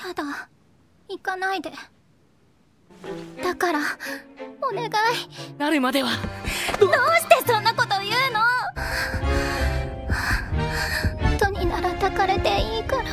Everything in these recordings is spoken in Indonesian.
ただ行かないで。だからお願い。なるまではどうしてそんなこと言うの？トニなら抱かれていいから。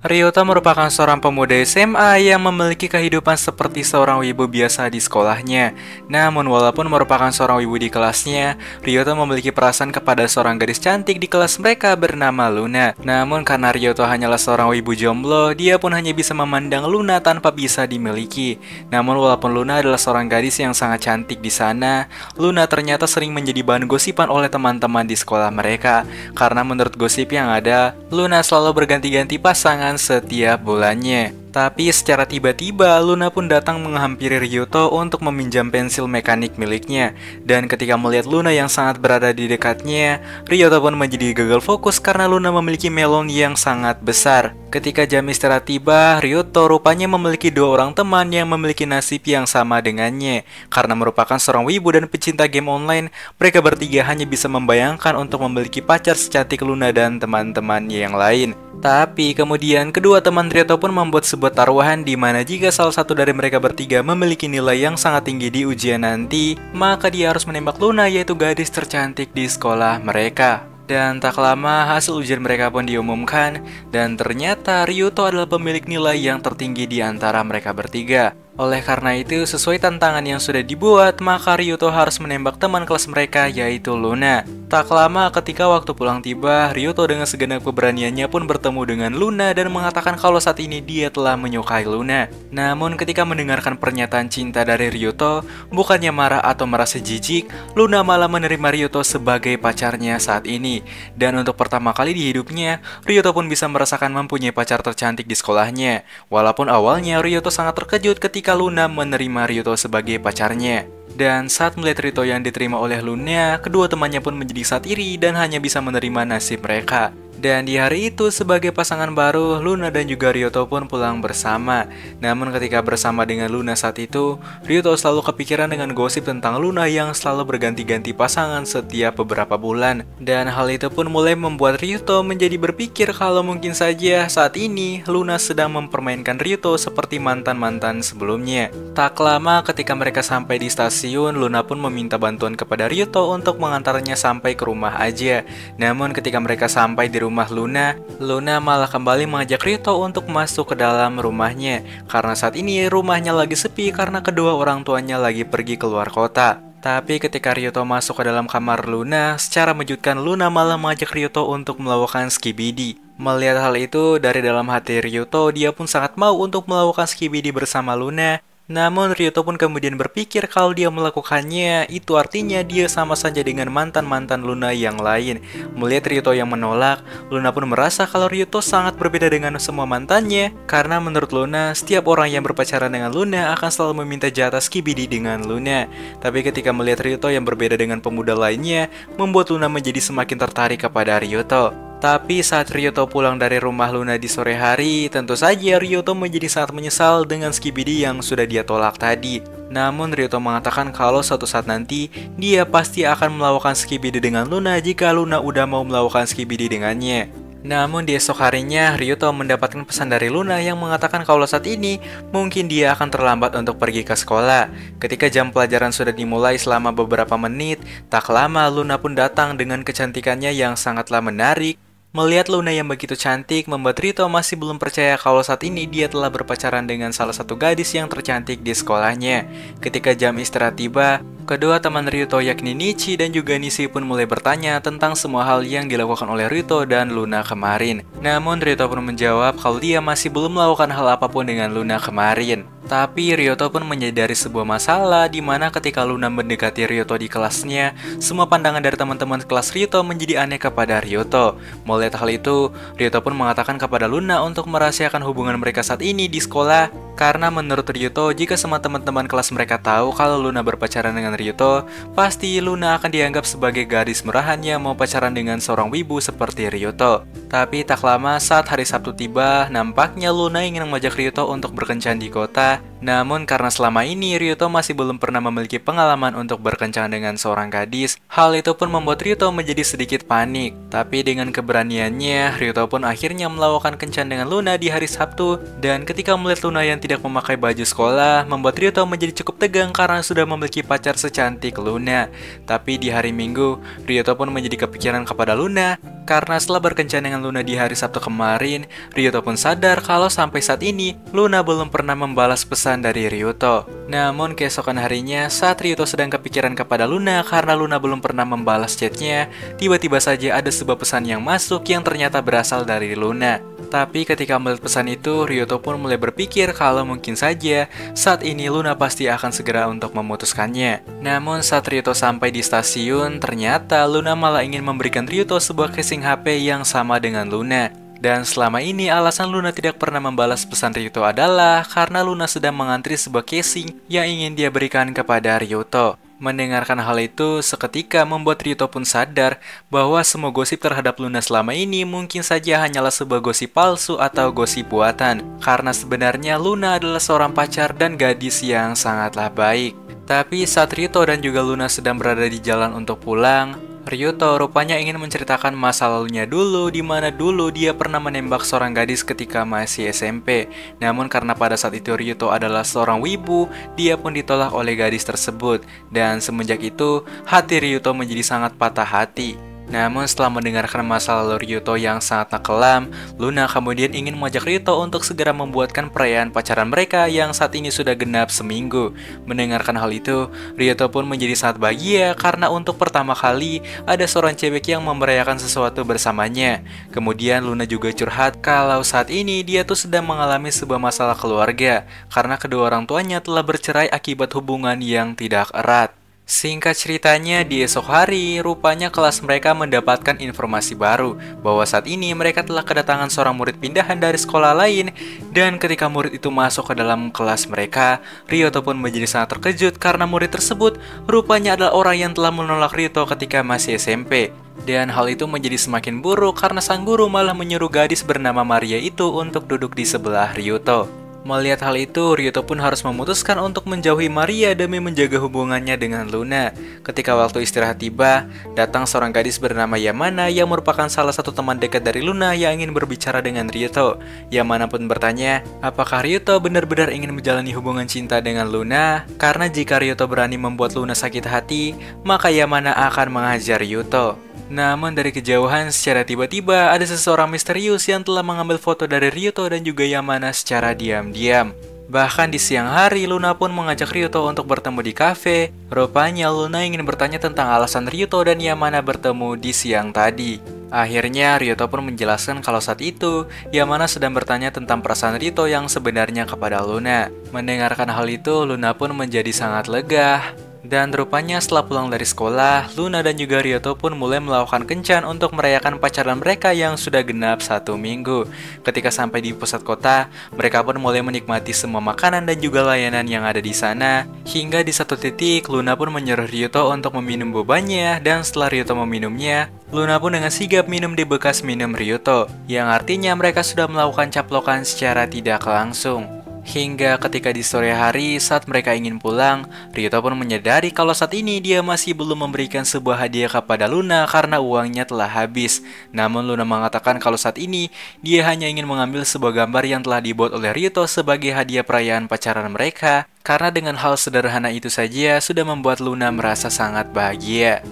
Ryota merupakan seorang pemuda SMA yang memiliki kehidupan seperti seorang wibu biasa di sekolahnya. Namun walaupun merupakan seorang wibu di kelasnya, Ryota memiliki perasaan kepada seorang gadis cantik di kelas mereka bernama Luna. Namun karena Ryota hanyalah seorang wibu jomblo, dia pun hanya bisa memandang Luna tanpa bisa dimiliki. Namun walaupun Luna adalah seorang gadis yang sangat cantik di sana, Luna ternyata sering menjadi bahan gosipan oleh teman-teman di sekolah mereka. Karena menurut gosip yang ada, Luna selalu berganti-ganti pasangan setiap bulannya. Tapi secara tiba-tiba, Luna pun datang menghampiri Ryota untuk meminjam pensil mekanik miliknya. Dan ketika melihat Luna yang sangat berada di dekatnya, Ryota pun menjadi gagal fokus karena Luna memiliki melon yang sangat besar. Ketika jam istirahat tiba, Ryota rupanya memiliki dua orang teman yang memiliki nasib yang sama dengannya. Karena merupakan seorang wibu dan pecinta game online, mereka bertiga hanya bisa membayangkan untuk memiliki pacar secantik Luna dan teman-temannya yang lain. Tapi kemudian kedua teman Ryota pun membuat sebuah taruhan di mana jika salah satu dari mereka bertiga memiliki nilai yang sangat tinggi di ujian nanti, maka dia harus menembak Luna, yaitu gadis tercantik di sekolah mereka. Dan tak lama hasil ujian mereka pun diumumkan, dan ternyata Ryota adalah pemilik nilai yang tertinggi di antara mereka bertiga. Oleh karena itu, sesuai tantangan yang sudah dibuat, maka Ryota harus menembak teman kelas mereka, yaitu Luna. Tak lama ketika waktu pulang tiba, Ryota dengan segenap keberaniannya pun bertemu dengan Luna dan mengatakan kalau saat ini dia telah menyukai Luna. Namun ketika mendengarkan pernyataan cinta dari Ryota, bukannya marah atau merasa jijik, Luna malah menerima Ryota sebagai pacarnya saat ini. Dan untuk pertama kali di hidupnya, Ryota pun bisa merasakan mempunyai pacar tercantik di sekolahnya. Walaupun awalnya Ryota sangat terkejut ketika Luna menerima Ryota sebagai pacarnya. Dan saat melihat Ryota yang diterima oleh Luna, kedua temannya pun menjadi sangat iri dan hanya bisa menerima nasib mereka. Dan di hari itu sebagai pasangan baru, Luna dan juga Ryota pun pulang bersama. Namun ketika bersama dengan Luna saat itu, Ryota selalu kepikiran dengan gosip tentang Luna yang selalu berganti-ganti pasangan setiap beberapa bulan. Dan hal itu pun mulai membuat Ryota menjadi berpikir kalau mungkin saja saat ini Luna sedang mempermainkan Ryota seperti mantan-mantan sebelumnya. Tak lama ketika mereka sampai di stasiun, Luna pun meminta bantuan kepada Ryota untuk mengantarnya sampai ke rumah aja. Namun ketika mereka sampai di rumah Luna malah kembali mengajak Ryota untuk masuk ke dalam rumahnya. Karena saat ini rumahnya lagi sepi karena kedua orang tuanya lagi pergi keluar kota. Tapi ketika Ryota masuk ke dalam kamar Luna, secara mengejutkan Luna malah mengajak Ryota untuk melakukan skibidi. Melihat hal itu, dari dalam hati Ryota, dia pun sangat mau untuk melakukan skibidi bersama Luna. Namun Ryota pun kemudian berpikir kalau dia melakukannya, itu artinya dia sama saja dengan mantan-mantan Luna yang lain. Melihat Ryota yang menolak, Luna pun merasa kalau Ryota sangat berbeda dengan semua mantannya. Karena menurut Luna, setiap orang yang berpacaran dengan Luna akan selalu meminta jatah skibidi dengan Luna. Tapi ketika melihat Ryota yang berbeda dengan pemuda lainnya, membuat Luna menjadi semakin tertarik kepada Ryota. Tapi saat Ryota pulang dari rumah Luna di sore hari, tentu saja Ryota menjadi sangat menyesal dengan skibidi yang sudah dia tolak tadi. Namun Ryota mengatakan kalau suatu saat nanti dia pasti akan melakukan skibidi dengan Luna jika Luna udah mau melakukan skibidi dengannya. Namun di esok harinya, Ryota mendapatkan pesan dari Luna yang mengatakan kalau saat ini mungkin dia akan terlambat untuk pergi ke sekolah. Ketika jam pelajaran sudah dimulai selama beberapa menit, tak lama Luna pun datang dengan kecantikannya yang sangatlah menarik. Melihat Luna yang begitu cantik, membuat Ryota masih belum percaya kalau saat ini dia telah berpacaran dengan salah satu gadis yang tercantik di sekolahnya. Ketika jam istirahat tiba, kedua teman Ryota yakni Nichi dan juga Nishi pun mulai bertanya tentang semua hal yang dilakukan oleh Ryota dan Luna kemarin. Namun Ryota pun menjawab kalau dia masih belum melakukan hal apapun dengan Luna kemarin. Tapi Ryota pun menyadari sebuah masalah di mana ketika Luna mendekati Ryota di kelasnya, semua pandangan dari teman-teman kelas Ryota menjadi aneh kepada Ryota. Melihat hal itu, Ryota pun mengatakan kepada Luna untuk merahasiakan hubungan mereka saat ini di sekolah. Karena menurut Ryuto, jika semua teman-teman kelas mereka tahu kalau Luna berpacaran dengan Ryuto, pasti Luna akan dianggap sebagai gadis murahan yang mau pacaran dengan seorang wibu seperti Ryuto. Tapi tak lama saat hari Sabtu tiba, nampaknya Luna ingin mengajak Ryuto untuk berkencan di kota. Namun karena selama ini Ryuto masih belum pernah memiliki pengalaman untuk berkencan dengan seorang gadis, hal itu pun membuat Ryuto menjadi sedikit panik. Tapi dengan keberaniannya, Ryuto pun akhirnya melakukan kencan dengan Luna di hari Sabtu. Dan ketika melihat Luna yang tidak memakai baju sekolah, membuat Ryuto menjadi cukup tegang karena sudah memiliki pacar secantik Luna. Tapi di hari Minggu, Ryuto pun menjadi kepikiran kepada Luna. Karena setelah berkencan dengan Luna di hari Sabtu kemarin, Ryuto pun sadar kalau sampai saat ini Luna belum pernah membalas pesan dari Ryuto. Namun keesokan harinya, saat Ryuto sedang kepikiran kepada Luna karena Luna belum pernah membalas chatnya, tiba-tiba saja ada sebuah pesan yang masuk yang ternyata berasal dari Luna. Tapi ketika melihat pesan itu, Ryuto pun mulai berpikir kalau mungkin saja saat ini Luna pasti akan segera untuk memutuskannya. Namun saat Ryuto sampai di stasiun, ternyata Luna malah ingin memberikan Ryuto sebuah casing HP yang sama dengan Luna. Dan selama ini alasan Luna tidak pernah membalas pesan Ryuto adalah karena Luna sedang mengantri sebuah casing yang ingin dia berikan kepada Ryuto. Mendengarkan hal itu, seketika membuat Ryuto pun sadar bahwa semua gosip terhadap Luna selama ini mungkin saja hanyalah sebuah gosip palsu atau gosip buatan. Karena sebenarnya Luna adalah seorang pacar dan gadis yang sangatlah baik. Tapi saat Ryuto dan juga Luna sedang berada di jalan untuk pulang, Ryuto rupanya ingin menceritakan masa lalunya dulu, di mana dulu dia pernah menembak seorang gadis ketika masih SMP. Namun karena pada saat itu Ryuto adalah seorang wibu, dia pun ditolak oleh gadis tersebut. Dan semenjak itu, hati Ryuto menjadi sangat patah hati. Namun setelah mendengarkan masa lalu Ryuto yang sangat kelam, Luna kemudian ingin mengajak Ryuto untuk segera membuatkan perayaan pacaran mereka yang saat ini sudah genap seminggu. Mendengarkan hal itu, Ryuto pun menjadi sangat bahagia karena untuk pertama kali ada seorang cewek yang merayakan sesuatu bersamanya. Kemudian Luna juga curhat kalau saat ini dia tuh sedang mengalami sebuah masalah keluarga karena kedua orang tuanya telah bercerai akibat hubungan yang tidak erat. Singkat ceritanya, di esok hari, rupanya kelas mereka mendapatkan informasi baru bahwa saat ini mereka telah kedatangan seorang murid pindahan dari sekolah lain. Dan ketika murid itu masuk ke dalam kelas mereka, Ryuto pun menjadi sangat terkejut karena murid tersebut rupanya adalah orang yang telah menolak Ryuto ketika masih SMP. Dan hal itu menjadi semakin buruk karena sang guru malah menyuruh gadis bernama Maria itu untuk duduk di sebelah Ryuto. Melihat hal itu, Ryuto pun harus memutuskan untuk menjauhi Maria demi menjaga hubungannya dengan Luna. Ketika waktu istirahat tiba, datang seorang gadis bernama Yamana yang merupakan salah satu teman dekat dari Luna yang ingin berbicara dengan Ryuto. Yamana pun bertanya, apakah Ryuto benar-benar ingin menjalani hubungan cinta dengan Luna? Karena jika Ryuto berani membuat Luna sakit hati, maka Yamana akan menghajar Ryuto. Namun dari kejauhan secara tiba-tiba ada seseorang misterius yang telah mengambil foto dari Ryuto dan juga Yamana secara diam-diam. Bahkan di siang hari, Luna pun mengajak Ryuto untuk bertemu di kafe. Rupanya Luna ingin bertanya tentang alasan Ryuto dan Yamana bertemu di siang tadi. Akhirnya Ryuto pun menjelaskan kalau saat itu Yamana sedang bertanya tentang perasaan Ryuto yang sebenarnya kepada Luna. Mendengarkan hal itu, Luna pun menjadi sangat lega. Dan rupanya setelah pulang dari sekolah, Luna dan juga Ryuto pun mulai melakukan kencan untuk merayakan pacaran mereka yang sudah genap 1 minggu. Ketika sampai di pusat kota, mereka pun mulai menikmati semua makanan dan juga layanan yang ada di sana. Hingga di satu titik, Luna pun menyuruh Ryuto untuk meminum bobanya, dan setelah Ryuto meminumnya, Luna pun dengan sigap minum di bekas minum Ryuto, yang artinya mereka sudah melakukan caplokan secara tidak langsung. Hingga ketika di sore hari saat mereka ingin pulang, Ryuto pun menyadari kalau saat ini dia masih belum memberikan sebuah hadiah kepada Luna karena uangnya telah habis. Namun Luna mengatakan kalau saat ini dia hanya ingin mengambil sebuah gambar yang telah dibuat oleh Ryuto sebagai hadiah perayaan pacaran mereka. Karena dengan hal sederhana itu saja sudah membuat Luna merasa sangat bahagia.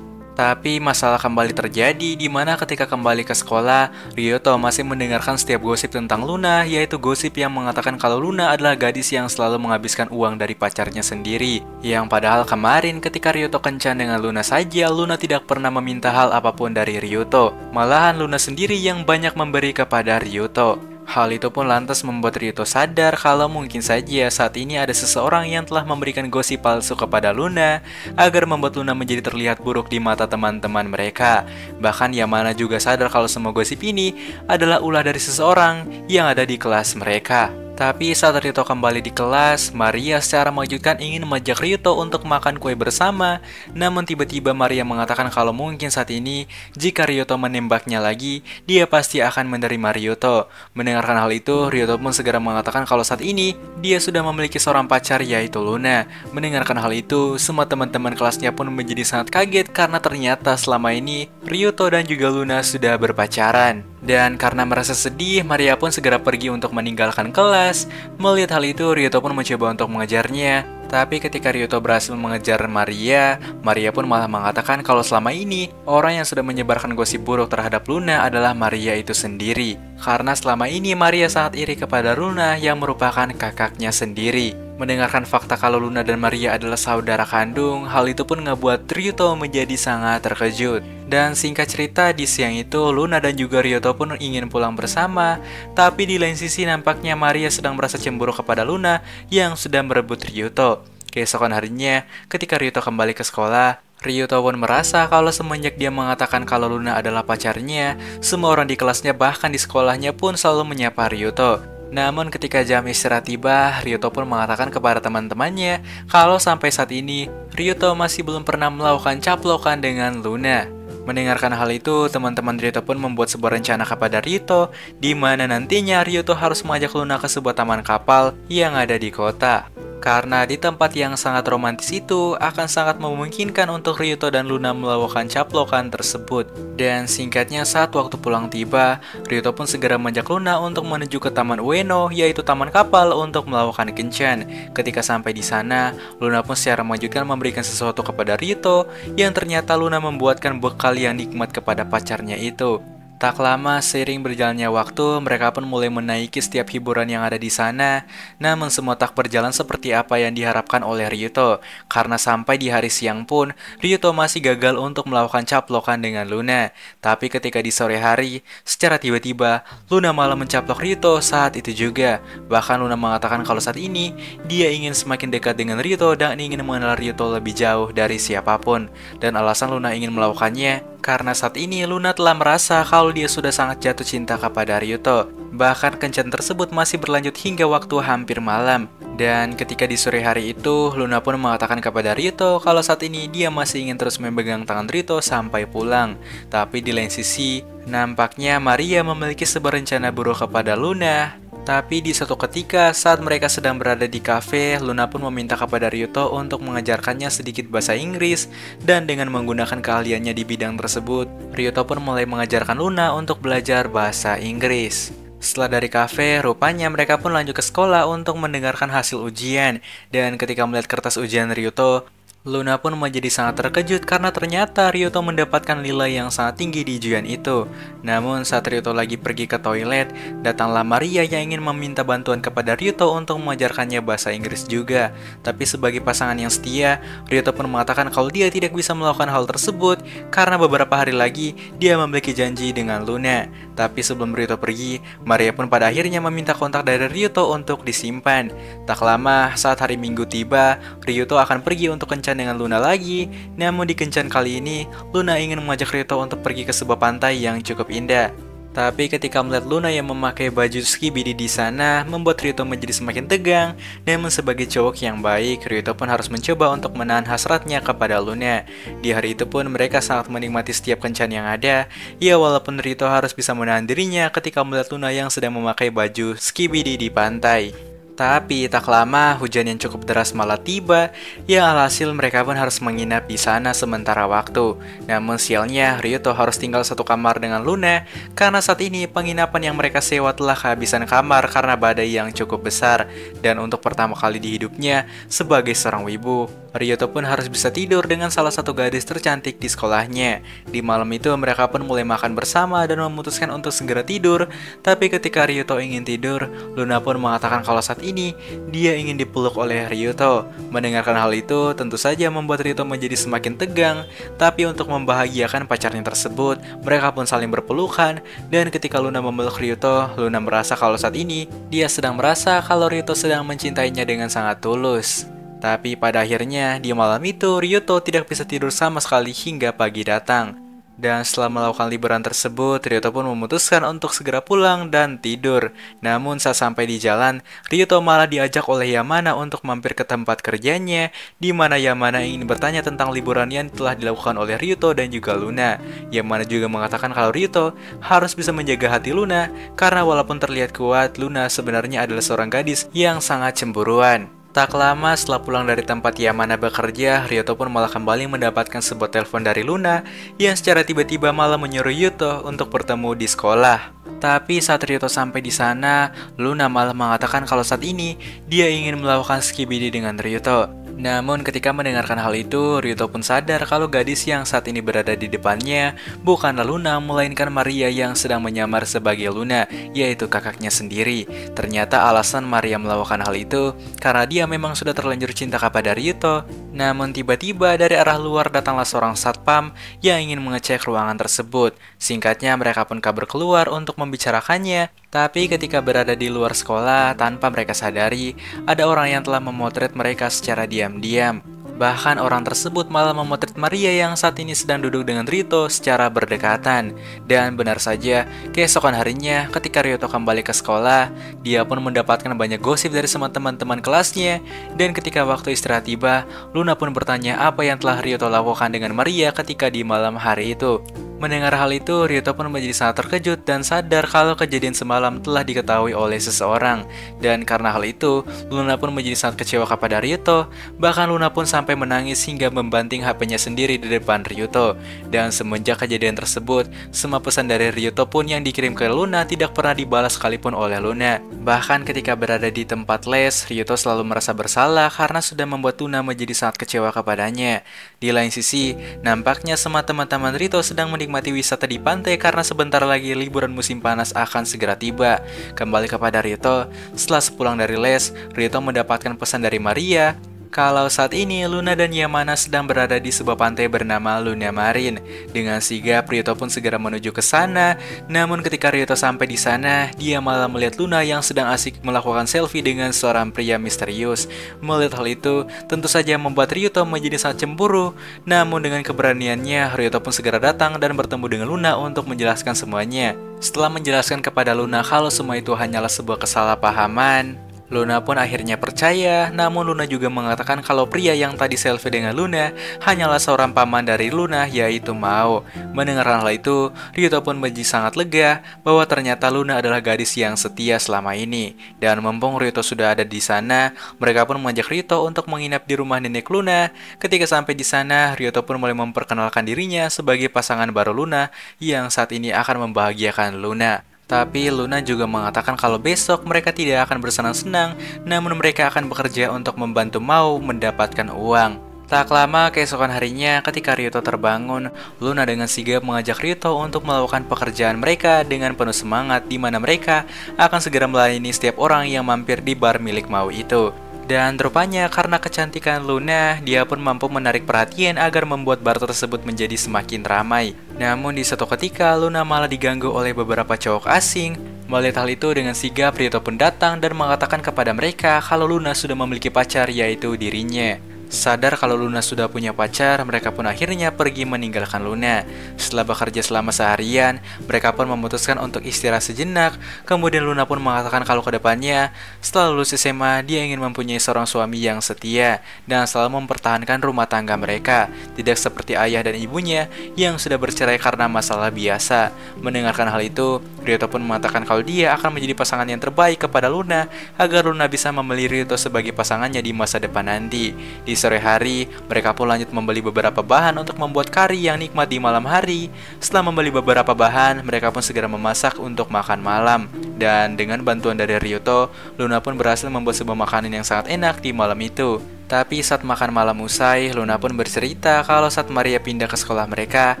Tapi masalah kembali terjadi di mana ketika kembali ke sekolah, Ryuto masih mendengarkan setiap gosip tentang Luna, yaitu gosip yang mengatakan kalau Luna adalah gadis yang selalu menghabiskan uang dari pacarnya sendiri. Yang padahal kemarin ketika Ryuto kencan dengan Luna saja, Luna tidak pernah meminta hal apapun dari Ryuto. Malahan Luna sendiri yang banyak memberi kepada Ryuto. Hal itu pun lantas membuat Ryuto sadar kalau mungkin saja saat ini ada seseorang yang telah memberikan gosip palsu kepada Luna agar membuat Luna menjadi terlihat buruk di mata teman-teman mereka. Bahkan Yamana juga sadar kalau semua gosip ini adalah ulah dari seseorang yang ada di kelas mereka. Tapi saat Ryuto kembali di kelas, Maria secara mengejutkan ingin mengajak Ryuto untuk makan kue bersama. Namun tiba-tiba Maria mengatakan kalau mungkin saat ini, jika Ryuto menembaknya lagi, dia pasti akan menerima Ryuto. Mendengarkan hal itu, Ryuto pun segera mengatakan kalau saat ini, dia sudah memiliki seorang pacar yaitu Luna. Mendengarkan hal itu, semua teman-teman kelasnya pun menjadi sangat kaget karena ternyata selama ini, Ryuto dan juga Luna sudah berpacaran. Dan karena merasa sedih, Maria pun segera pergi untuk meninggalkan kelas. Melihat hal itu, Ryuto pun mencoba untuk mengejarnya. Tapi ketika Ryuto berhasil mengejar Maria, Maria pun malah mengatakan kalau selama ini, orang yang sudah menyebarkan gosip buruk terhadap Luna adalah Maria itu sendiri. Karena selama ini Maria sangat iri kepada Luna yang merupakan kakaknya sendiri. Mendengarkan fakta kalau Luna dan Maria adalah saudara kandung, hal itu pun ngebuat Ryuto menjadi sangat terkejut. Dan singkat cerita, di siang itu Luna dan juga Ryuto pun ingin pulang bersama. Tapi di lain sisi nampaknya Maria sedang merasa cemburu kepada Luna yang sudah merebut Ryuto. Keesokan harinya, ketika Ryuto kembali ke sekolah, Ryuto pun merasa kalau semenjak dia mengatakan kalau Luna adalah pacarnya, semua orang di kelasnya bahkan di sekolahnya pun selalu menyapa Ryuto. Namun ketika jam istirahat tiba, Ryuto pun mengatakan kepada teman-temannya kalau sampai saat ini, Ryuto masih belum pernah melakukan caplokan dengan Luna. Mendengarkan hal itu, teman-teman Ryuto pun membuat sebuah rencana kepada Ryuto, di mana nantinya Ryuto harus mengajak Luna ke sebuah taman kapal yang ada di kota. Karena di tempat yang sangat romantis itu akan sangat memungkinkan untuk Ryuto dan Luna melakukan caplokan tersebut. Dan singkatnya saat waktu pulang tiba, Ryuto pun segera mengajak Luna untuk menuju ke Taman Ueno, yaitu taman kapal untuk melakukan kencan. Ketika sampai di sana, Luna pun secara mengejutkan memberikan sesuatu kepada Ryuto, yang ternyata Luna membuatkan bekal yang nikmat kepada pacarnya itu. Tak lama, seiring berjalannya waktu, mereka pun mulai menaiki setiap hiburan yang ada di sana. Namun semua tak berjalan seperti apa yang diharapkan oleh Ryuto, karena sampai di hari siang pun, Ryuto masih gagal untuk melakukan caplokan dengan Luna. Tapi ketika di sore hari, secara tiba-tiba, Luna malah mencaplok Ryuto saat itu juga. Bahkan Luna mengatakan kalau saat ini, dia ingin semakin dekat dengan Ryuto dan ingin mengenal Ryuto lebih jauh dari siapapun. Dan alasan Luna ingin melakukannya, karena saat ini Luna telah merasa kalau dia sudah sangat jatuh cinta kepada Ryuto. Bahkan kencan tersebut masih berlanjut hingga waktu hampir malam. Dan ketika di sore hari itu, Luna pun mengatakan kepada Ryuto kalau saat ini dia masih ingin terus memegang tangan Ryuto sampai pulang. Tapi di lain sisi, nampaknya Maria memiliki sebuah rencana buruk kepada Luna. Tapi di suatu ketika saat mereka sedang berada di kafe, Luna pun meminta kepada Ryuto untuk mengajarkannya sedikit bahasa Inggris, dan dengan menggunakan keahliannya di bidang tersebut, Ryuto pun mulai mengajarkan Luna untuk belajar bahasa Inggris. Setelah dari kafe, rupanya mereka pun lanjut ke sekolah untuk mendengarkan hasil ujian, dan ketika melihat kertas ujian Ryuto, Luna pun menjadi sangat terkejut karena ternyata Ryuto mendapatkan nilai yang sangat tinggi di ujian itu. Namun saat Ryuto lagi pergi ke toilet, datanglah Maria yang ingin meminta bantuan kepada Ryuto untuk mengajarkannya bahasa Inggris juga. Tapi sebagai pasangan yang setia, Ryuto pun mengatakan kalau dia tidak bisa melakukan hal tersebut karena beberapa hari lagi dia memiliki janji dengan Luna. Tapi sebelum Ryuto pergi, Maria pun pada akhirnya meminta kontak dari Ryuto untuk disimpan. Tak lama, saat hari Minggu tiba, Ryuto akan pergi untuk kencan dengan Luna lagi. Namun di kencan kali ini, Luna ingin mengajak Ryuto untuk pergi ke sebuah pantai yang cukup indah. Tapi ketika melihat Luna yang memakai baju skibidi di sana, membuat Ryuto menjadi semakin tegang. Namun sebagai cowok yang baik, Ryuto pun harus mencoba untuk menahan hasratnya kepada Luna. Di hari itu pun mereka sangat menikmati setiap kencan yang ada. Ya walaupun Ryuto harus bisa menahan dirinya ketika melihat Luna yang sedang memakai baju skibidi di pantai. Tapi tak lama hujan yang cukup deras malah tiba, yang alhasil mereka pun harus menginap di sana sementara waktu. Namun sialnya Ryuto harus tinggal satu kamar dengan Luna, karena saat ini penginapan yang mereka sewa telah kehabisan kamar karena badai yang cukup besar. Dan untuk pertama kali di hidupnya, sebagai seorang wibu, Ryuto pun harus bisa tidur dengan salah satu gadis tercantik di sekolahnya. Di malam itu mereka pun mulai makan bersama dan memutuskan untuk segera tidur. Tapi ketika Ryuto ingin tidur, Luna pun mengatakan kalau saat ini dia ingin dipeluk oleh Ryuto. Mendengarkan hal itu tentu saja membuat Ryuto menjadi semakin tegang. Tapi untuk membahagiakan pacarnya tersebut, mereka pun saling berpelukan. Dan ketika Luna memeluk Ryuto, Luna merasa kalau saat ini dia sedang merasa kalau Ryuto sedang mencintainya dengan sangat tulus. Tapi pada akhirnya di malam itu Ryuto tidak bisa tidur sama sekali hingga pagi datang. Dan setelah melakukan liburan tersebut, Ryuto pun memutuskan untuk segera pulang dan tidur. Namun saat sampai di jalan, Ryuto malah diajak oleh Yamana untuk mampir ke tempat kerjanya, di mana Yamana ingin bertanya tentang liburan yang telah dilakukan oleh Ryuto dan juga Luna. Yamana juga mengatakan kalau Ryuto harus bisa menjaga hati Luna, karena walaupun terlihat kuat, Luna sebenarnya adalah seorang gadis yang sangat cemburuan. Tak lama setelah pulang dari tempat Yamana bekerja, Ryuto pun malah kembali mendapatkan sebuah telepon dari Luna yang secara tiba-tiba malah menyuruh Ryuto untuk bertemu di sekolah. Tapi saat Ryuto sampai di sana, Luna malah mengatakan kalau saat ini dia ingin melakukan skibidi dengan Ryuto. Namun ketika mendengarkan hal itu, Ryuto pun sadar kalau gadis yang saat ini berada di depannya bukanlah Luna, melainkan Maria yang sedang menyamar sebagai Luna, yaitu kakaknya sendiri. Ternyata alasan Maria melakukan hal itu karena dia memang sudah terlanjur cinta kepada Ryuto. Namun tiba-tiba dari arah luar datanglah seorang satpam yang ingin mengecek ruangan tersebut. Singkatnya mereka pun kabur keluar untuk membicarakannya. Tapi ketika berada di luar sekolah, tanpa mereka sadari, ada orang yang telah memotret mereka secara diam-diam. Bahkan orang tersebut malah memotret Maria yang saat ini sedang duduk dengan Ryuto secara berdekatan. Dan benar saja, keesokan harinya ketika Ryuto kembali ke sekolah, dia pun mendapatkan banyak gosip dari semua teman-teman kelasnya. Dan ketika waktu istirahat tiba, Luna pun bertanya apa yang telah Ryuto lakukan dengan Maria ketika di malam hari itu. Mendengar hal itu, Ryuto pun menjadi sangat terkejut dan sadar kalau kejadian semalam telah diketahui oleh seseorang. Dan karena hal itu, Luna pun menjadi sangat kecewa kepada Ryuto. Bahkan Luna pun sampai menangis hingga membanting HP-nya sendiri di depan Ryuto. Dan semenjak kejadian tersebut, semua pesan dari Ryuto pun yang dikirim ke Luna tidak pernah dibalas sekalipun oleh Luna. Bahkan ketika berada di tempat les, Ryuto selalu merasa bersalah karena sudah membuat Luna menjadi sangat kecewa kepadanya. Di lain sisi, nampaknya semua teman-teman Ryuto sedang menikmati wisata di pantai karena sebentar lagi liburan musim panas akan segera tiba. Kembali kepada Ryuto, setelah sepulang dari les, Ryuto mendapatkan pesan dari Maria kalau saat ini Luna dan Yamana sedang berada di sebuah pantai bernama Luna Marine. Dengan sigap, Ryuto pun segera menuju ke sana. Namun ketika Ryuto sampai di sana, dia malah melihat Luna yang sedang asik melakukan selfie dengan seorang pria misterius. Melihat hal itu, tentu saja membuat Ryuto menjadi sangat cemburu. Namun dengan keberaniannya, Ryuto pun segera datang dan bertemu dengan Luna untuk menjelaskan semuanya. Setelah menjelaskan kepada Luna kalau semua itu hanyalah sebuah kesalahpahaman, Luna pun akhirnya percaya. Namun Luna juga mengatakan kalau pria yang tadi selfie dengan Luna hanyalah seorang paman dari Luna, yaitu Mao. Mendengar hal itu, Ryuto pun menjadi sangat lega bahwa ternyata Luna adalah gadis yang setia selama ini. Dan mumpung Ryuto sudah ada di sana, mereka pun mengajak Ryuto untuk menginap di rumah nenek Luna. Ketika sampai di sana, Ryuto pun mulai memperkenalkan dirinya sebagai pasangan baru Luna yang saat ini akan membahagiakan Luna. Tapi Luna juga mengatakan kalau besok mereka tidak akan bersenang-senang, namun mereka akan bekerja untuk membantu Mao mendapatkan uang. Tak lama keesokan harinya ketika Ryuto terbangun, Luna dengan sigap mengajak Ryuto untuk melakukan pekerjaan mereka dengan penuh semangat, di mana mereka akan segera melayani setiap orang yang mampir di bar milik Mao itu. Dan rupanya karena kecantikan Luna, dia pun mampu menarik perhatian agar membuat bar tersebut menjadi semakin ramai. Namun di suatu ketika, Luna malah diganggu oleh beberapa cowok asing. Melihat hal itu dengan sigap, Ryuto pun datang dan mengatakan kepada mereka kalau Luna sudah memiliki pacar, yaitu dirinya. Sadar kalau Luna sudah punya pacar, mereka pun akhirnya pergi meninggalkan Luna. Setelah bekerja selama seharian, mereka pun memutuskan untuk istirahat sejenak. Kemudian Luna pun mengatakan kalau kedepannya, setelah lulus SMA, dia ingin mempunyai seorang suami yang setia dan selalu mempertahankan rumah tangga mereka, tidak seperti ayah dan ibunya yang sudah bercerai karena masalah biasa. Mendengarkan hal itu, Ryuto pun mengatakan kalau dia akan menjadi pasangan yang terbaik kepada Luna agar Luna bisa memilih Ryuto sebagai pasangannya di masa depan nanti. Di sore hari, mereka pun lanjut membeli beberapa bahan untuk membuat kari yang nikmat di malam hari. Setelah membeli beberapa bahan, mereka pun segera memasak untuk makan malam. Dan dengan bantuan dari Ryuto, Luna pun berhasil membuat sebuah makanan yang sangat enak di malam itu. Tapi saat makan malam usai, Luna pun bercerita kalau saat Maria pindah ke sekolah mereka,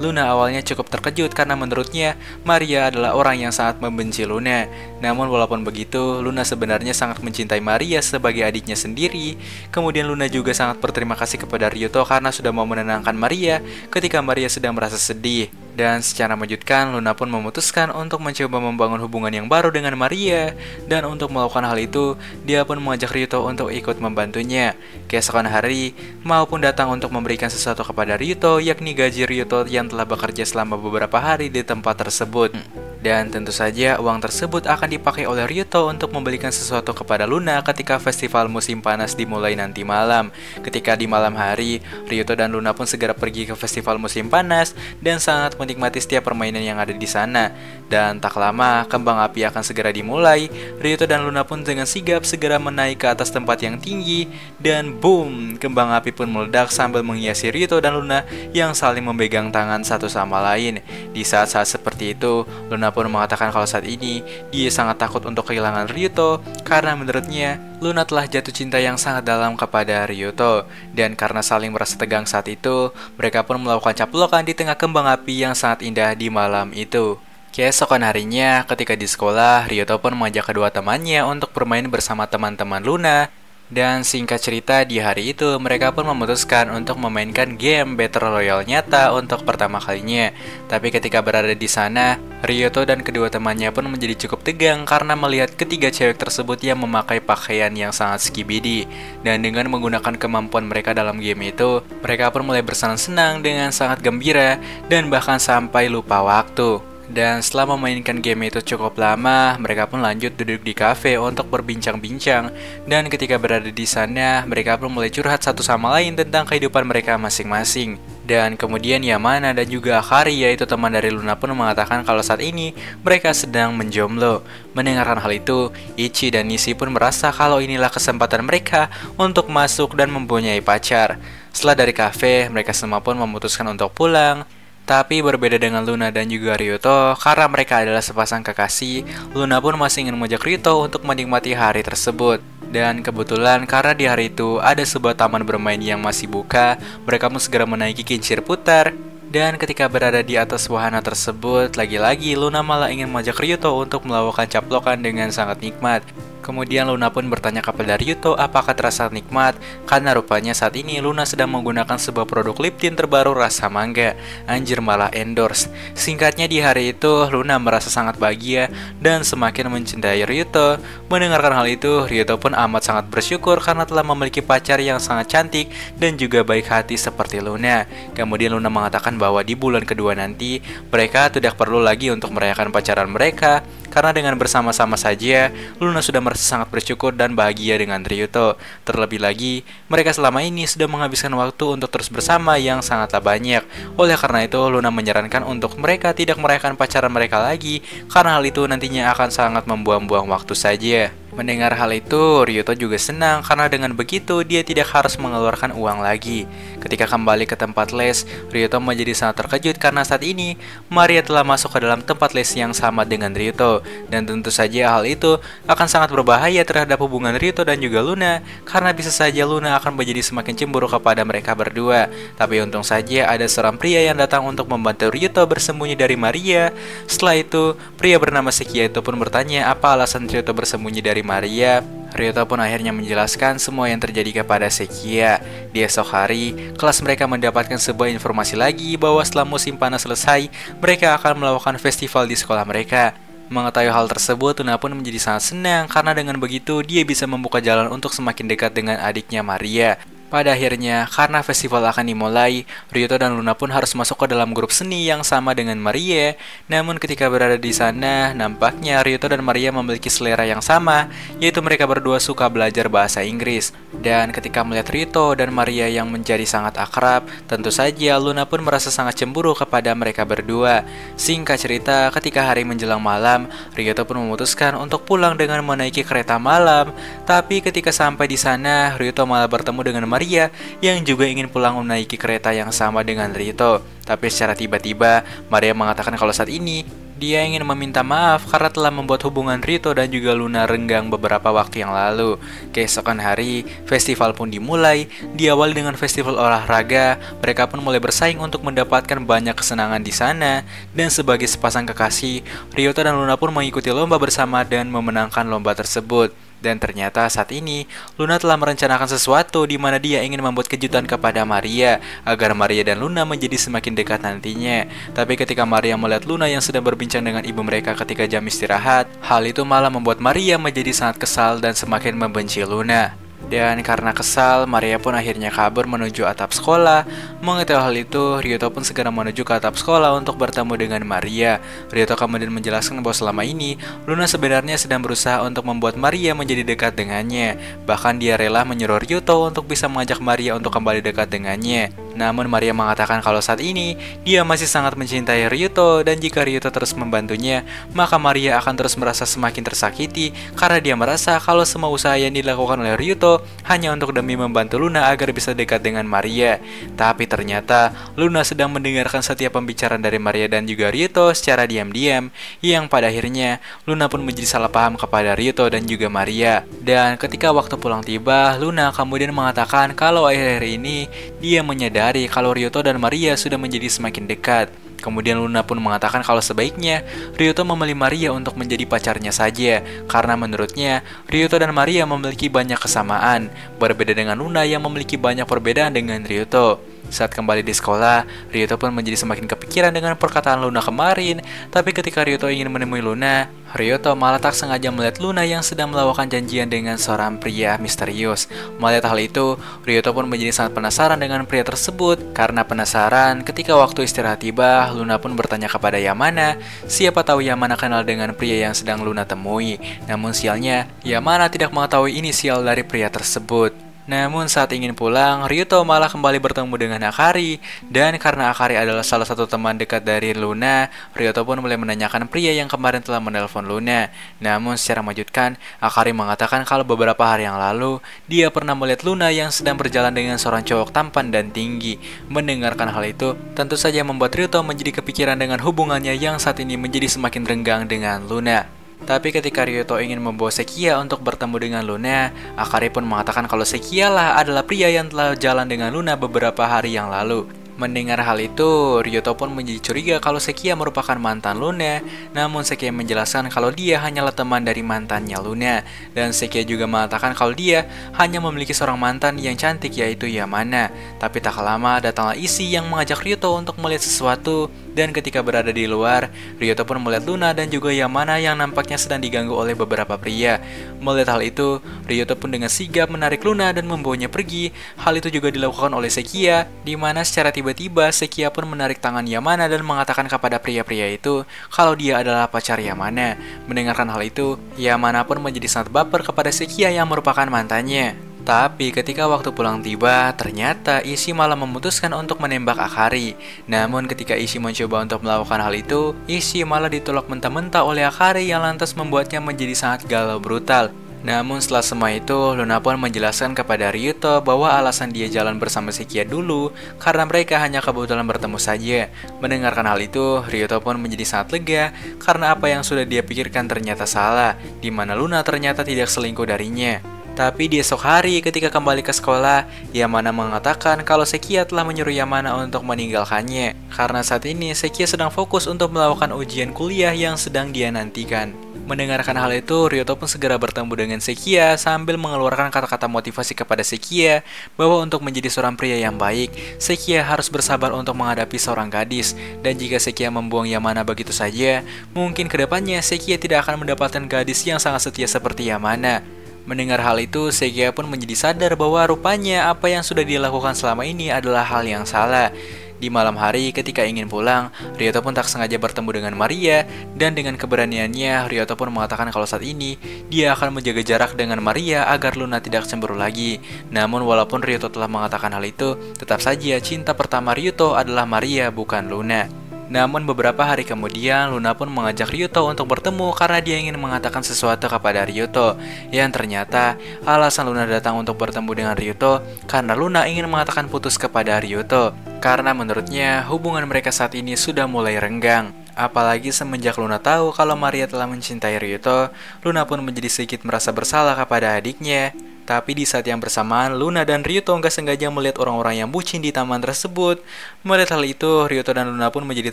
Luna awalnya cukup terkejut karena menurutnya Maria adalah orang yang sangat membenci Luna. Namun walaupun begitu, Luna sebenarnya sangat mencintai Maria sebagai adiknya sendiri. Kemudian Luna juga sangat berterima kasih kepada Ryuto karena sudah mau menenangkan Maria ketika Maria sedang merasa sedih. Dan secara mengejutkan, Luna pun memutuskan untuk mencoba membangun hubungan yang baru dengan Maria. Dan untuk melakukan hal itu, dia pun mengajak Ryuto untuk ikut membantunya. Keesokan hari, Mao pun datang untuk memberikan sesuatu kepada Ryuto, yakni gaji Ryuto yang telah bekerja selama beberapa hari di tempat tersebut. Dan tentu saja uang tersebut akan dipakai oleh Ryuto untuk membelikan sesuatu kepada Luna ketika festival musim panas dimulai nanti malam. Ketika di malam hari, Ryuto dan Luna pun segera pergi ke festival musim panas dan sangat menikmati setiap permainan yang ada di sana. Dan tak lama, kembang api akan segera dimulai. Ryuto dan Luna pun dengan sigap segera menaik ke atas tempat yang tinggi. Dan boom, kembang api pun meledak sambil menghiasi Ryuto dan Luna yang saling memegang tangan satu sama lain. Di saat-saat seperti itu, Luna pun mengatakan kalau saat ini dia sangat takut untuk kehilangan Ryuto karena menurutnya Luna telah jatuh cinta yang sangat dalam kepada Ryuto. Dan karena saling merasa tegang saat itu, mereka pun melakukan caplokan di tengah kembang api yang sangat indah di malam itu. Keesokan harinya, ketika di sekolah, Ryuto pun mengajak kedua temannya untuk bermain bersama teman-teman Luna. Dan singkat cerita, di hari itu mereka pun memutuskan untuk memainkan game Battle Royale nyata untuk pertama kalinya. Tapi ketika berada di sana, Ryuto dan kedua temannya pun menjadi cukup tegang karena melihat ketiga cewek tersebut yang memakai pakaian yang sangat skibidi. Dan dengan menggunakan kemampuan mereka dalam game itu, mereka pun mulai bersenang-senang dengan sangat gembira dan bahkan sampai lupa waktu. Dan setelah memainkan game itu cukup lama, mereka pun lanjut duduk di kafe untuk berbincang-bincang. Dan ketika berada di sana, mereka pun mulai curhat satu sama lain tentang kehidupan mereka masing-masing. Dan kemudian Yamana dan juga Akari, yaitu teman dari Luna, pun mengatakan kalau saat ini mereka sedang menjomblo. Mendengarkan hal itu, Ichi dan Nishi pun merasa kalau inilah kesempatan mereka untuk masuk dan mempunyai pacar. Setelah dari kafe, mereka semua pun memutuskan untuk pulang. Tapi berbeda dengan Luna dan juga Ryuto, karena mereka adalah sepasang kekasih, Luna pun masih ingin mengajak Ryuto untuk menikmati hari tersebut. Dan kebetulan karena di hari itu ada sebuah taman bermain yang masih buka, mereka pun segera menaiki kincir putar. Dan ketika berada di atas wahana tersebut, lagi-lagi Luna malah ingin mengajak Ryuto untuk melakukan caplokan dengan sangat nikmat. Kemudian Luna pun bertanya kepada Ryuto apakah terasa nikmat, karena rupanya saat ini Luna sedang menggunakan sebuah produk lip tint terbaru rasa mangga. Anjir, malah endorse. Singkatnya di hari itu Luna merasa sangat bahagia dan semakin mencintai Ryuto. Mendengarkan hal itu, Ryuto pun amat sangat bersyukur karena telah memiliki pacar yang sangat cantik dan juga baik hati seperti Luna. Kemudian Luna mengatakan bahwa di bulan kedua nanti mereka tidak perlu lagi untuk merayakan pacaran mereka, karena dengan bersama-sama saja Luna sudah merasa sangat bersyukur dan bahagia dengan Ryuto. Terlebih lagi, mereka selama ini sudah menghabiskan waktu untuk terus bersama yang sangatlah banyak. Oleh karena itu, Luna menyarankan untuk mereka tidak merayakan pacaran mereka lagi, karena hal itu nantinya akan sangat membuang-buang waktu saja. Mendengar hal itu, Ryuto juga senang karena dengan begitu dia tidak harus mengeluarkan uang lagi. Ketika kembali ke tempat les, Ryuto menjadi sangat terkejut karena saat ini Maria telah masuk ke dalam tempat les yang sama dengan Ryuto. Dan tentu saja hal itu akan sangat berbahaya terhadap hubungan Ryuto dan juga Luna, karena bisa saja Luna akan menjadi semakin cemburu kepada mereka berdua. Tapi untung saja ada seorang pria yang datang untuk membantu Ryuto bersembunyi dari Maria. Setelah itu, pria bernama Sekia itu pun bertanya apa alasan Ryuto bersembunyi dari Maria. Ryuto pun akhirnya menjelaskan semua yang terjadi kepada Sekia. Di esok hari, kelas mereka mendapatkan sebuah informasi lagi bahwa setelah musim panas selesai, mereka akan melakukan festival di sekolah mereka. Mengetahui hal tersebut, Luna pun menjadi sangat senang karena dengan begitu dia bisa membuka jalan untuk semakin dekat dengan adiknya Maria. Pada akhirnya, karena festival akan dimulai, Ryuto dan Luna pun harus masuk ke dalam grup seni yang sama dengan Maria. Namun ketika berada di sana, nampaknya Ryuto dan Maria memiliki selera yang sama, yaitu mereka berdua suka belajar bahasa Inggris. Dan ketika melihat Ryuto dan Maria yang menjadi sangat akrab, tentu saja Luna pun merasa sangat cemburu kepada mereka berdua. Singkat cerita, ketika hari menjelang malam, Ryuto pun memutuskan untuk pulang dengan menaiki kereta malam. Tapi ketika sampai di sana, Ryuto malah bertemu dengan Maria yang juga ingin pulang menaiki kereta yang sama dengan Ryuto. Tapi secara tiba-tiba, Maria mengatakan kalau saat ini dia ingin meminta maaf karena telah membuat hubungan Ryuto dan juga Luna renggang beberapa waktu yang lalu. Keesokan hari, festival pun dimulai. Diawali dengan festival olahraga, mereka pun mulai bersaing untuk mendapatkan banyak kesenangan di sana. Dan sebagai sepasang kekasih, Ryuto dan Luna pun mengikuti lomba bersama dan memenangkan lomba tersebut. Dan ternyata saat ini, Luna telah merencanakan sesuatu di mana dia ingin membuat kejutan kepada Maria, agar Maria dan Luna menjadi semakin dekat nantinya. Tapi ketika Maria melihat Luna yang sedang berbincang dengan ibu mereka ketika jam istirahat, hal itu malah membuat Maria menjadi sangat kesal dan semakin membenci Luna. Dan karena kesal, Maria pun akhirnya kabur menuju atap sekolah. Mengetahui hal itu, Ryuto pun segera menuju ke atap sekolah untuk bertemu dengan Maria. Ryuto kemudian menjelaskan bahwa selama ini, Luna sebenarnya sedang berusaha untuk membuat Maria menjadi dekat dengannya. Bahkan dia rela menyuruh Ryuto untuk bisa mengajak Maria untuk kembali dekat dengannya. Namun Maria mengatakan kalau saat ini, dia masih sangat mencintai Ryuto, dan jika Ryuto terus membantunya, maka Maria akan terus merasa semakin tersakiti karena dia merasa kalau semua usaha yang dilakukan oleh Ryuto hanya untuk demi membantu Luna agar bisa dekat dengan Maria. Tapi ternyata Luna sedang mendengarkan setiap pembicaraan dari Maria dan juga Ryuto secara diam-diam, yang pada akhirnya Luna pun menjadi salah paham kepada Ryuto dan juga Maria. Dan ketika waktu pulang tiba, Luna kemudian mengatakan kalau akhir-akhir ini dia menyadari kalau Ryuto dan Maria sudah menjadi semakin dekat. Kemudian Luna pun mengatakan kalau sebaiknya Ryuto memilih Maria untuk menjadi pacarnya saja, karena menurutnya Ryuto dan Maria memiliki banyak kesamaan, berbeda dengan Luna yang memiliki banyak perbedaan dengan Ryuto. Saat kembali di sekolah, Ryuto pun menjadi semakin kepikiran dengan perkataan Luna kemarin. Tapi ketika Ryuto ingin menemui Luna, Ryuto malah tak sengaja melihat Luna yang sedang melakukan janjian dengan seorang pria misterius. Melihat hal itu, Ryuto pun menjadi sangat penasaran dengan pria tersebut. Karena penasaran, ketika waktu istirahat tiba, Luna pun bertanya kepada Yamana. Siapa tahu Yamana kenal dengan pria yang sedang Luna temui. Namun sialnya, Yamana tidak mengetahui inisial dari pria tersebut. Namun saat ingin pulang, Ryuto malah kembali bertemu dengan Akari. Dan karena Akari adalah salah satu teman dekat dari Luna, Ryuto pun mulai menanyakan pria yang kemarin telah menelpon Luna. Namun secara mengejutkan, Akari mengatakan kalau beberapa hari yang lalu, dia pernah melihat Luna yang sedang berjalan dengan seorang cowok tampan dan tinggi. Mendengarkan hal itu, tentu saja membuat Ryuto menjadi kepikiran dengan hubungannya yang saat ini menjadi semakin renggang dengan Luna. Tapi ketika Ryuto ingin membawa Sekiya untuk bertemu dengan Luna, Akari pun mengatakan kalau Sekiya lah adalah pria yang telah jalan dengan Luna beberapa hari yang lalu. Mendengar hal itu, Ryuto pun menjadi curiga kalau Sekiya merupakan mantan Luna. Namun Sekiya menjelaskan kalau dia hanyalah teman dari mantannya Luna. Dan Sekiya juga mengatakan kalau dia hanya memiliki seorang mantan yang cantik, yaitu Yamana. Tapi tak lama datanglah Ishii yang mengajak Ryuto untuk melihat sesuatu. Dan ketika berada di luar, Ryuto pun melihat Luna dan juga Yamana yang nampaknya sedang diganggu oleh beberapa pria. Melihat hal itu, Ryuto pun dengan sigap menarik Luna dan membawanya pergi. Hal itu juga dilakukan oleh Sekiya, di mana secara tiba-tiba Sekiya pun menarik tangan Yamana dan mengatakan kepada pria-pria itu kalau dia adalah pacar Yamana. Mendengarkan hal itu, Yamana pun menjadi sangat baper kepada Sekiya yang merupakan mantannya. Tapi ketika waktu pulang tiba, ternyata Ishii malah memutuskan untuk menembak Akari. Namun ketika Ishii mencoba untuk melakukan hal itu, Ishii malah ditolak mentah-mentah oleh Akari yang lantas membuatnya menjadi sangat galau brutal. Namun setelah semua itu, Luna pun menjelaskan kepada Ryuto bahwa alasan dia jalan bersama Sekiya dulu karena mereka hanya kebetulan bertemu saja. Mendengarkan hal itu, Ryuto pun menjadi sangat lega karena apa yang sudah dia pikirkan ternyata salah, di mana Luna ternyata tidak selingkuh darinya. Tapi di esok hari ketika kembali ke sekolah, Yamana mengatakan kalau Sekiya telah menyuruh Yamana untuk meninggalkannya. Karena saat ini Sekiya sedang fokus untuk melakukan ujian kuliah yang sedang dia nantikan. Mendengarkan hal itu, Ryuto pun segera bertemu dengan Sekiya sambil mengeluarkan kata-kata motivasi kepada Sekiya bahwa untuk menjadi seorang pria yang baik, Sekiya harus bersabar untuk menghadapi seorang gadis. Dan jika Sekiya membuang Yamana begitu saja, mungkin kedepannya Sekiya tidak akan mendapatkan gadis yang sangat setia seperti Yamana. Mendengar hal itu, Sekiya pun menjadi sadar bahwa rupanya apa yang sudah dilakukan selama ini adalah hal yang salah. Di malam hari ketika ingin pulang, Ryuto pun tak sengaja bertemu dengan Maria, dan dengan keberaniannya, Ryuto pun mengatakan kalau saat ini dia akan menjaga jarak dengan Maria agar Luna tidak cemburu lagi. Namun walaupun Ryuto telah mengatakan hal itu, tetap saja cinta pertama Ryuto adalah Maria, bukan Luna. Namun beberapa hari kemudian, Luna pun mengajak Ryuto untuk bertemu karena dia ingin mengatakan sesuatu kepada Ryuto. Yang ternyata, alasan Luna datang untuk bertemu dengan Ryuto karena Luna ingin mengatakan putus kepada Ryuto. Karena menurutnya, hubungan mereka saat ini sudah mulai renggang. Apalagi semenjak Luna tahu kalau Maria telah mencintai Ryuto, Luna pun menjadi sedikit merasa bersalah kepada adiknya. Tapi di saat yang bersamaan, Luna dan Ryuto nggak sengaja melihat orang-orang yang bucin di taman tersebut. Melihat hal itu, Ryuto dan Luna pun menjadi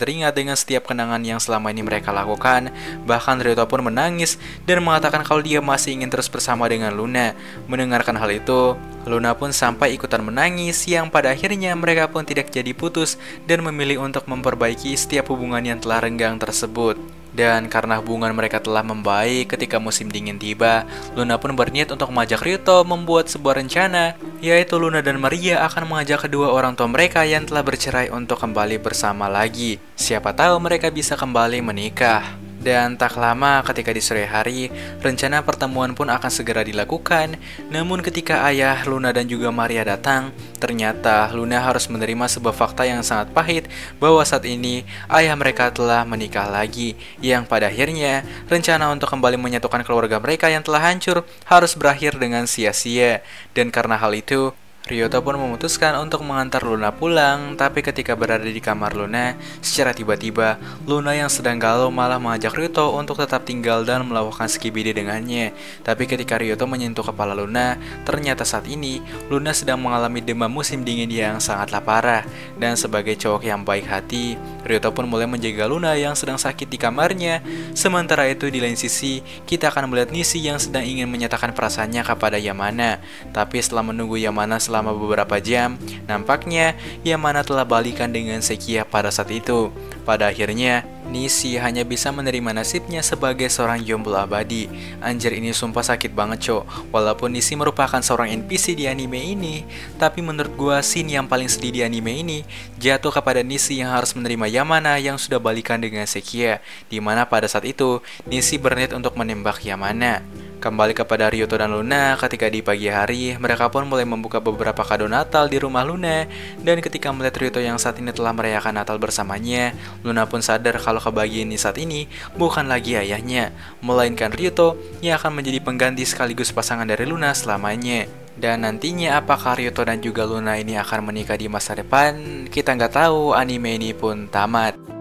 teringat dengan setiap kenangan yang selama ini mereka lakukan. Bahkan Ryuto pun menangis dan mengatakan kalau dia masih ingin terus bersama dengan Luna. Mendengarkan hal itu, Luna pun sampai ikutan menangis yang pada akhirnya mereka pun tidak jadi putus dan memilih untuk memperbaiki setiap hubungan yang telah renggang tersebut. Dan karena hubungan mereka telah membaik ketika musim dingin tiba, Luna pun berniat untuk mengajak Ryuto membuat sebuah rencana, yaitu Luna dan Maria akan mengajak kedua orang tua mereka yang telah bercerai untuk kembali bersama lagi. Siapa tahu mereka bisa kembali menikah. Dan tak lama ketika di sore hari, rencana pertemuan pun akan segera dilakukan. Namun ketika ayah Luna dan juga Maria datang, ternyata Luna harus menerima sebuah fakta yang sangat pahit bahwa saat ini ayah mereka telah menikah lagi. Yang pada akhirnya, rencana untuk kembali menyatukan keluarga mereka yang telah hancur harus berakhir dengan sia-sia. Dan karena hal itu, Ryuto pun memutuskan untuk mengantar Luna pulang, tapi ketika berada di kamar Luna, secara tiba-tiba, Luna yang sedang galau malah mengajak Ryuto untuk tetap tinggal dan melakukan skibidi dengannya. Tapi ketika Ryuto menyentuh kepala Luna, ternyata saat ini, Luna sedang mengalami demam musim dingin yang sangatlah parah. Dan sebagai cowok yang baik hati, Ryuto pun mulai menjaga Luna yang sedang sakit di kamarnya. Sementara itu di lain sisi, kita akan melihat Nishi yang sedang ingin menyatakan perasaannya kepada Yamana. Tapi setelah menunggu Yamana selama beberapa jam, nampaknya Yamana telah balikan dengan Sekiya pada saat itu. Pada akhirnya, Nishi hanya bisa menerima nasibnya sebagai seorang jomblo abadi. Anjir, ini sumpah sakit banget cok. Walaupun Nishi merupakan seorang NPC di anime ini, tapi menurut gua scene yang paling sedih di anime ini jatuh kepada Nishi yang harus menerima Yamana yang sudah balikan dengan Sekiya, dimana pada saat itu Nishi berniat untuk menembak Yamana. Kembali kepada Ryuto dan Luna, ketika di pagi hari, mereka pun mulai membuka beberapa kado Natal di rumah Luna. Dan ketika melihat Ryuto yang saat ini telah merayakan Natal bersamanya, Luna pun sadar kalau kebahagiaan saat ini bukan lagi ayahnya, melainkan Ryuto yang akan menjadi pengganti sekaligus pasangan dari Luna selamanya. Dan nantinya apakah Ryuto dan juga Luna ini akan menikah di masa depan? Kita nggak tahu, anime ini pun tamat.